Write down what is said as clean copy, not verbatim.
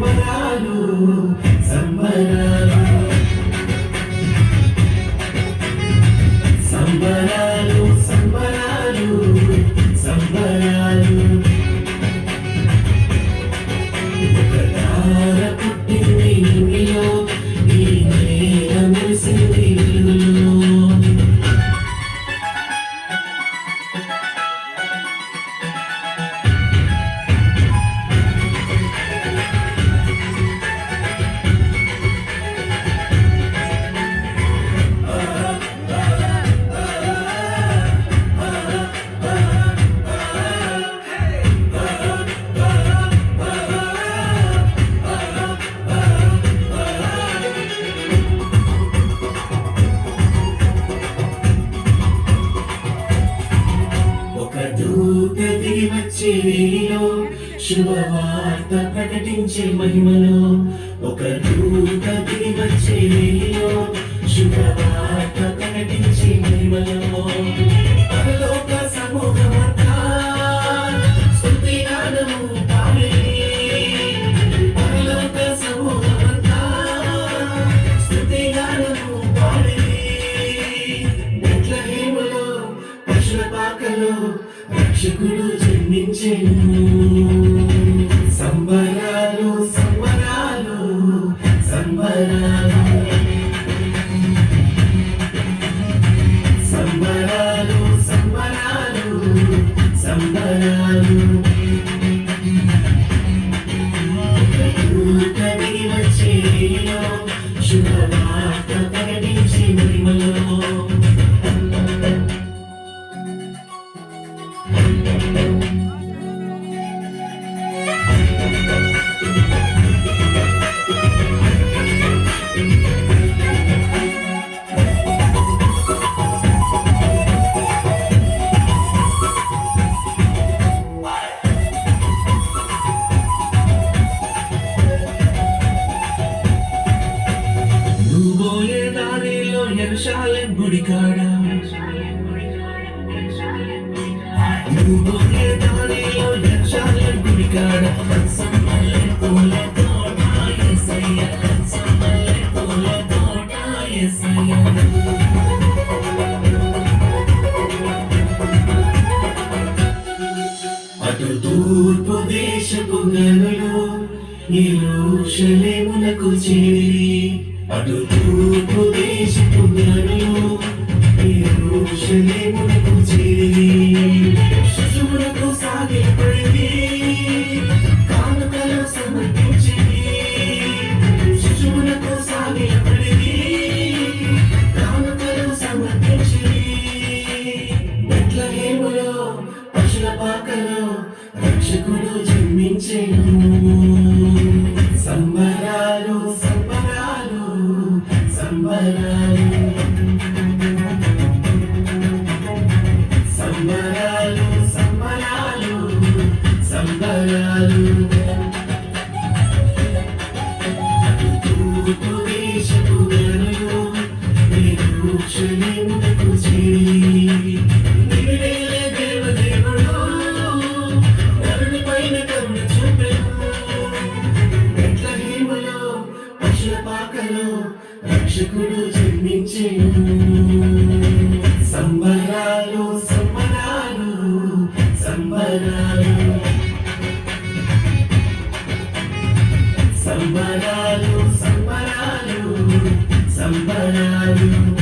సంబరాలు సంబరాలు సంబరాలు సంబరాలు సంబరాలు ఒక తార పుట్టింది ఇంగిలో ఈ నేల మెరిసింది వెలుగులో దూత దిగి వచ్చే వేళలో శుభవార్త ప్రకటించే మహిమలో ఒక దూత దిగి వచ్చే వేళలో శుభవార్త ప్రకటించే మహిమలో పరలోక సమూహమంతా స్తుతి గానము పాడేది పరలోక సమూహమంతా స్తుతి గానము పాడేది బెత్లెహేములో పశుల పాకలో రక్షకుడు జన్మించెను సంబరాలు సంబరాలు సంబరాలు సంబరాలు సంబరాలు సంబరాలు దూతని వచ్చేలో శుభవార్త ప్రకటించి మహిమలో యెరూషలేం గుడి కాడ నువ్వే దారిలో యెరూషలేం గుడి కాడ సంబలే పూల తోట యేసయ్య సంబలే పూల తోట యేసయ్య అటు తూర్పు దేశపు గనులు యెరూషలేమునకు చేరి అటు తూర్పు దేశపు గనులు యెరూషలేమునకు చేరి శిశువులకు సాగిలపడింది కానుకలు సమర్పించింది శిశువులకు సాగిలపడింది కానుకలు సమర్పించింది బెత్లెహేములో పశుల పాకలో రక్షకుడు జన్మించెను సంబరాలు సంబరాలు సంబరాలు సంబరాలు సంబరాలు సంబరాలు తూర్పు దేశపు గనులు యెరూషలేమునకు చేరి నిలివేలే దేవదేవుడు నరుని పైన కరుణ చూపెను బెత్లెహేములో పశుల పాకలో రక్షకుడు జన్మించెను సంబరాలు సంబరాలు సంబరాలు సంబరాలు సంబరాలు సంబరాలు